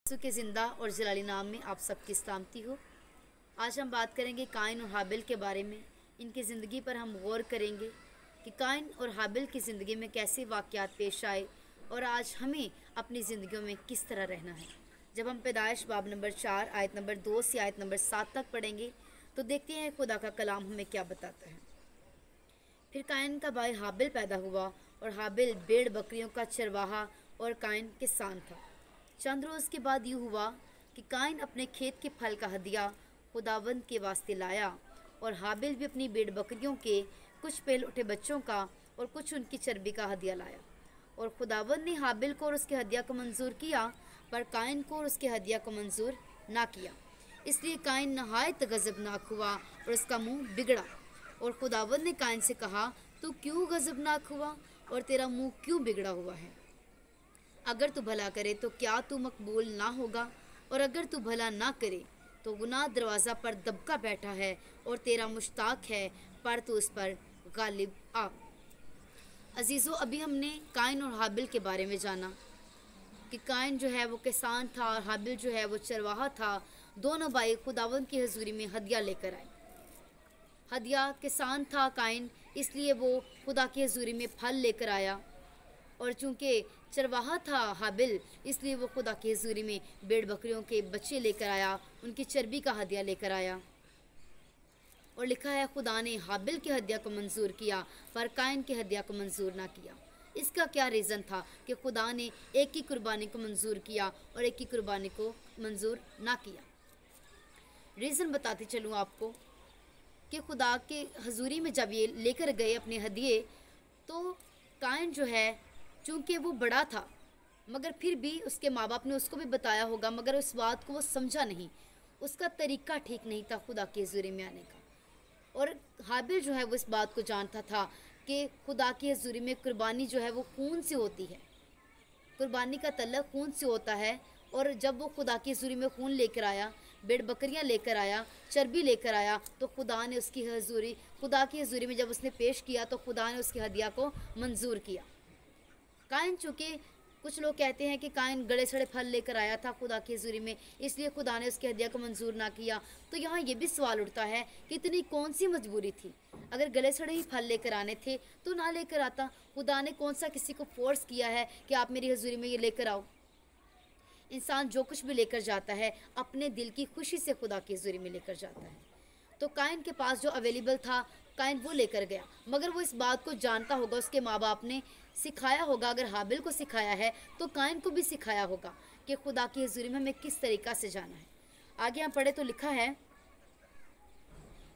यीशु के ज़िंदा और जलाली नाम में आप सबकी सलामती हो। आज हम बात करेंगे काइन और हाबिल के बारे में। इनकी ज़िंदगी पर हम गौर करेंगे कि काइन और हाबिल की ज़िंदगी में कैसे वाक़यात पेश आए और आज हमें अपनी ज़िंदगियों में किस तरह रहना है। जब हम पैदाइश बाब नंबर 4 आयत नंबर 2 से आयत नंबर 7 तक पढ़ेंगे तो देखते हैं खुदा का कलाम हमें क्या बताता है। फिर काइन का भाई हाबिल पैदा हुआ और हाबिल भेड़ बकरियों का चरवाहा और काइन किसान था। चंद रोज़ के बाद यूँ हुआ कि काइन अपने खेत के फल का हदिया खुदावंद के वास्ते लाया और हाबिल भी अपनी भेड़ बकरियों के कुछ पेल उठे बच्चों का और कुछ उनकी चर्बी का हदिया लाया। और खुदावंद ने हाबिल को और उसके हदिया को मंजूर किया, पर काइन को और उसके हदिया को मंजूर ना किया। इसलिए काइन नहायत गज़बनाक हुआ और उसका मुंह बिगड़ा। और खुदावंद ने काइन से कहा, तू क्यों गज़बनाक हुआ और तेरा मुंह क्यों बिगड़ा हुआ है? अगर तू भला करे तो क्या तू मकबूल ना होगा, और अगर तू भला ना करे तो गुनाह दरवाज़ा पर दबका बैठा है और तेरा मुश्ताक है, पर तू उस पर गालिब आ। अजीज़ों, अभी हमने काइन और हाबिल के बारे में जाना कि काइन जो है वो किसान था और हाबिल जो है वो चरवाहा था। दोनों भाई खुदावंद की हजूरी में हदिया लेकर आए। हदिया किसान था काइन, इसलिए वो खुदा की हजूरी में फल लेकर आया, और चूंकि चरवाहा था हाबिल, इसलिए वो खुदा की हजूरी में भेड़ बकरियों के बच्चे लेकर आया, उनकी चर्बी का हदिया लेकर आया। और लिखा है खुदा ने हाबिल की हदिया को मंजूर किया पर काइन की हदिया को मंजूर ना किया। इसका क्या रीज़न था कि खुदा ने एक ही कुर्बानी को मंजूर किया और एक ही कुर्बानी को मंजूर ना किया? रीज़न बताती चलूँ आपको कि खुदा के हजूरी में जब ये लेकर गए अपने हदिये, तो काइन जो है चूँकि वो बड़ा था, मगर फिर भी उसके माँ बाप ने उसको भी बताया होगा, मगर उस बात को वो समझा नहीं। उसका तरीका ठीक नहीं था खुदा के हजूरी में आने का। और हाबिल जो है वो इस बात को जानता था कि खुदा की हजूरी में कुर्बानी जो है वो खून से होती है, कुर्बानी का तल्लक खून से होता है। और जब वो खुदा की हजूरी में खून लेकर आया, भेड़ बकरियां लेकर आया, चर्बी लेकर आया, तो खुदा ने उसकी हजूरी, खुदा की हजूरी में जब उसने पेश किया तो खुदा ने उसकी हदिया को मंजूर किया। काइन, चूँकि कुछ लोग कहते हैं कि काइन गले सड़े फल लेकर आया था खुदा की हजूरी में, इसलिए खुदा ने उसकी हदिया को मंजूर ना किया। तो यहाँ ये भी सवाल उठता है कि इतनी कौन सी मजबूरी थी? अगर गले सड़े ही फल लेकर आने थे तो ना लेकर आता। खुदा ने कौन सा किसी को फोर्स किया है कि आप मेरी हजूरी में ये लेकर आओ? इंसान जो कुछ भी लेकर जाता है अपने दिल की खुशी से खुदा की हजूरी में लेकर जाता है। तो काइन के पास जो अवेलेबल था काइन वो लेकर गया, मगर वो इस बात को जानता होगा, उसके माँ बाप ने सिखाया होगा। अगर हाबिल को सिखाया है तो काइन को भी सिखाया होगा कि खुदा की हजूरी में हमें किस तरीक़ा से जाना है। आगे हम पढ़े तो लिखा है,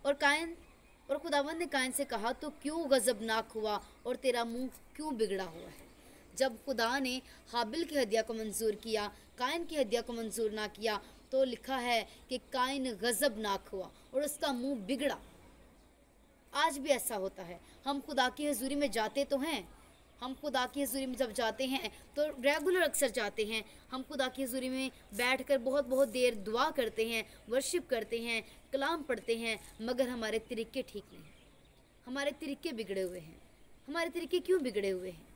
और खुदावंद ने काइन से कहा, तो क्यों गज़बनाक हुआ और तेरा मुंह क्यों बिगड़ा हुआ है? जब खुदा ने हाबिल की हदिया को मंजूर किया, काइन की हदिया को मंजूर ना किया, तो लिखा है कि काइन गज़बनाक हुआ और उसका मुंह बिगड़ा। आज भी ऐसा होता है। हम खुदा की हजूरी में जाते तो हैं, हम खुदा की हजूरी में जब जाते हैं तो रेगुलर अक्सर जाते हैं। हम खुदा की हजूरी में बैठकर बहुत बहुत देर दुआ करते हैं, वर्शिप करते हैं, कलाम पढ़ते हैं, मगर हमारे तरीके ठीक नहीं हैं। हमारे तरीके बिगड़े हुए हैं। हमारे तरीके क्यों बिगड़े हुए हैं?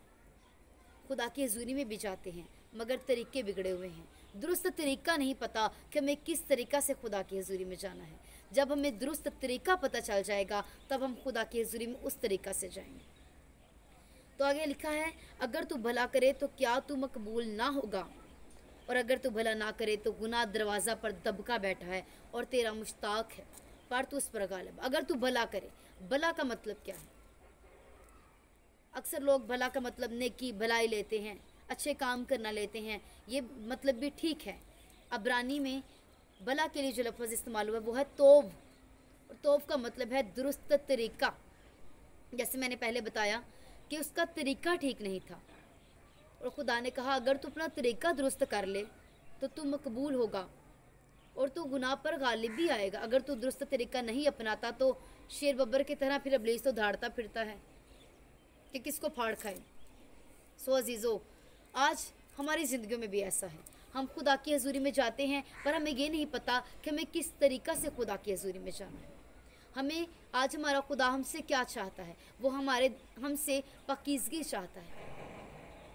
खुदा की हजूरी में भी जाते हैं मगर तरीके बिगड़े हुए हैं। दुरुस्त तरीका नहीं पता कि हमें किस तरीक़ा से खुदा की हजूरी में जाना है। जब हमें दुरुस्त तरीका पता चल जाएगा तब हम खुदा की हजूरी में उस तरीक़ा से जाएंगे। तो आगे लिखा है, अगर तू भला करे तो क्या तू मकबूल ना होगा, और अगर तू भला ना करे तो गुनाह दरवाज़ा पर दबका बैठा है और तेरा मुश्ताक है, पर तू उस पर गालिब। अगर तू भला करे, भला का मतलब क्या है? अक्सर लोग भला का मतलब नेकी, भलाई लेते हैं, अच्छे काम करना लेते हैं। ये मतलब भी ठीक है। अब्रानी में भला के लिए जो लफ्ज़ इस्तेमाल हुआ है वो है तोब, और तोब का मतलब है दुरुस्त तरीका। जैसे मैंने पहले बताया कि उसका तरीका ठीक नहीं था, और खुदा ने कहा अगर तू अपना तरीका दुरुस्त कर ले तो तू मकबूल होगा और तू गुनाह पर गालिब भी आएगा। अगर तू दुरुस्त तरीका नहीं अपनाता तो शेर बब्बर की तरह फिर इब्लीस तो दौड़ता फिरता है कि किसको फाड़ खाए। सो अजीज़ों, आज हमारी ज़िंदगियों में भी ऐसा है। हम खुदा की हजूरी में जाते हैं पर हमें ये नहीं पता कि हमें किस तरीक़ा से खुदा की हजूरी में जाना है। हमें आज हमारा खुदा हमसे क्या चाहता है? वो हमसे पाकीज़गी चाहता है,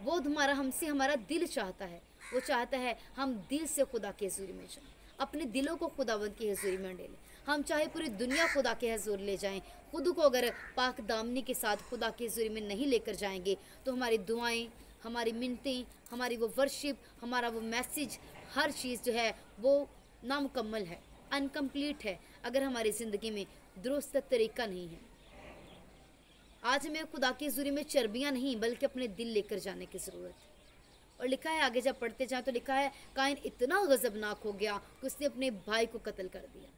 वो हमसे हमारा दिल चाहता है। वो चाहता है हम दिल से खुदा की हजूरी में जाएं, अपने दिलों को खुदावंद की हजूरी में डालें। हम चाहे पूरी दुनिया खुदा के हजूर ले जाएं, खुद को अगर पाक दामनी के साथ खुदा की हजूरी में नहीं लेकर जाएंगे तो हमारी दुआएं, हमारी मिन्नतें, हमारी वो वर्शिप, हमारा वो मैसेज, हर चीज़ जो है वो नामुकम्मल है, अनकम्प्लीट है, अगर हमारी ज़िंदगी में दुरुस्त तरीका नहीं है। आज हमें खुदा की हजूरी में चर्बियाँ नहीं बल्कि अपने दिल लेकर जाने की ज़रूरत है। और लिखा है, आगे जब पढ़ते जाएं तो लिखा है, काइन इतना गज़बनाक हो गया कि उसने अपने भाई को कत्ल कर दिया।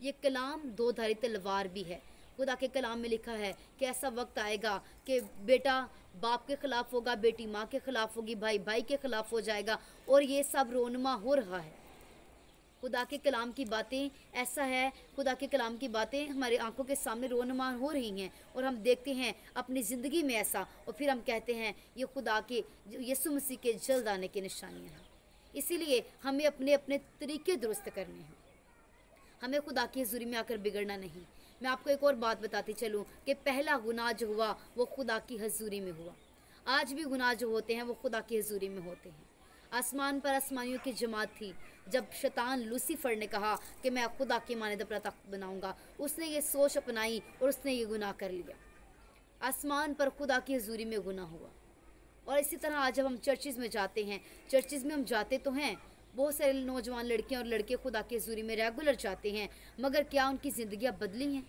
ये कलाम दो धारी तलवार भी है। खुदा के कलाम में लिखा है कि ऐसा वक्त आएगा कि बेटा बाप के ख़िलाफ़ होगा, बेटी माँ के ख़िलाफ़ होगी, भाई भाई के ख़िलाफ़ हो जाएगा, और ये सब रोनमा हो रहा है। खुदा के कलाम की बातें ऐसा है, खुदा के कलाम की बातें हमारी आंखों के सामने रोनुमा हो रही हैं और हम देखते हैं अपनी ज़िंदगी में ऐसा, और फिर हम कहते हैं ये खुदा के यीशु मसीह के जल्द आने की निशानियाँ हैं। इसीलिए हमें अपने अपने तरीके दुरुस्त करने हैं, हमें खुदा की हजूरी में आकर बिगड़ना नहीं। मैं आपको एक और बात बताती चलूँ कि पहला गुनाह जो हुआ वो खुदा की हजूरी में हुआ। आज भी गुनाह जो होते हैं वो खुदा की हजूरी में होते हैं। आसमान पर आसमानियों की जमात थी, जब शैतान लूसीफर ने कहा कि मैं खुदा की मानद अपना तख्त बनाऊंगा, उसने ये सोच अपनाई और उसने ये गुनाह कर लिया। आसमान पर खुदा की हजूरी में गुनाह हुआ। और इसी तरह आज जब हम चर्चिज़ में जाते हैं, चर्चिज़ में हम जाते तो हैं, बहुत सारे नौजवान लड़कियां और लड़के खुदा की हजूरी में रेगुलर जाते हैं, मगर क्या उनकी ज़िंदगियां बदली हैं?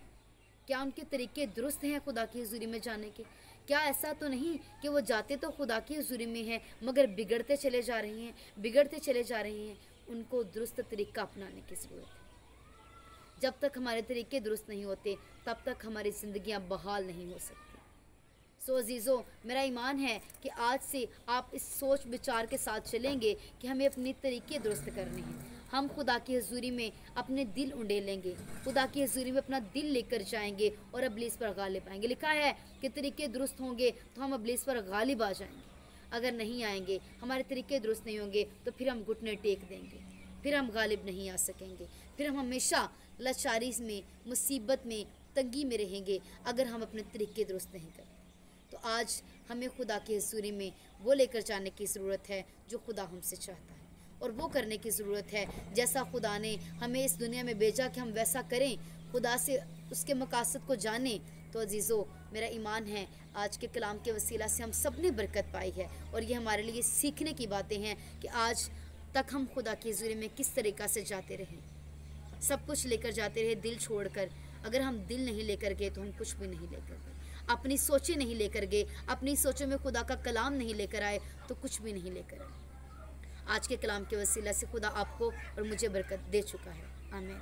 क्या उनके तरीके दुरुस्त हैं खुदा की हजूरी में जाने के? क्या ऐसा तो नहीं कि वो जाते तो खुदा की हजूरी में हैं मगर बिगड़ते चले जा रहे हैं, बिगड़ते चले जा रहे हैं? उनको दुरुस्त तरीका अपनाने की ज़रूरत है। जब तक हमारे तरीके दुरुस्त नहीं होते तब तक हमारी ज़िंदगियां बहाल नहीं हो सकती। सो अजीज़ों, मेरा ईमान है कि आज से आप इस सोच विचार के साथ चलेंगे कि हमें अपने तरीके दुरुस्त करने हैं। हम खुदा की हजूरी में अपने दिल उंडेलेंगे, खुदा की हजूरी में अपना दिल लेकर जाएंगे और इब्लीस पर गालिब आएंगे। लिखा है कि तरीके दुरुस्त होंगे तो हम इब्लीस पर गालिब आ जाएंगे। अगर नहीं आएंगे, हमारे तरीके दुरुस्त नहीं होंगे, तो फिर हम घुटने टेक देंगे, फिर हम गालिब नहीं आ सकेंगे, फिर हम हमेशा लाचारी में, मुसीबत में, तंगी में रहेंगे अगर हम अपने तरीके दुरुस्त नहीं करते। तो आज हमें खुदा की हजूरी में वो लेकर जाने की ज़रूरत है जो खुदा हमसे चाहता है, और वो करने की ज़रूरत है जैसा खुदा ने हमें इस दुनिया में भेजा कि हम वैसा करें, खुदा से उसके मकासद को जानें। तो अजीज़ों, मेरा ईमान है आज के कलाम के वसीला से हम सब ने बरकत पाई है, और ये हमारे लिए सीखने की बातें हैं कि आज तक हम खुदा की हजूरी में किस तरीक़ा से जाते रहें। सब कुछ लेकर जाते रहे दिल छोड़कर। अगर हम दिल नहीं लेकर गए तो हम कुछ भी नहीं लेकर गए। अपनी सोचें नहीं लेकर गए, अपनी सोचों में खुदा का कलाम नहीं लेकर आए तो कुछ भी नहीं लेकर आए। आज के कलाम के वसीला से खुदा आपको और मुझे बरकत दे चुका है। आमीन।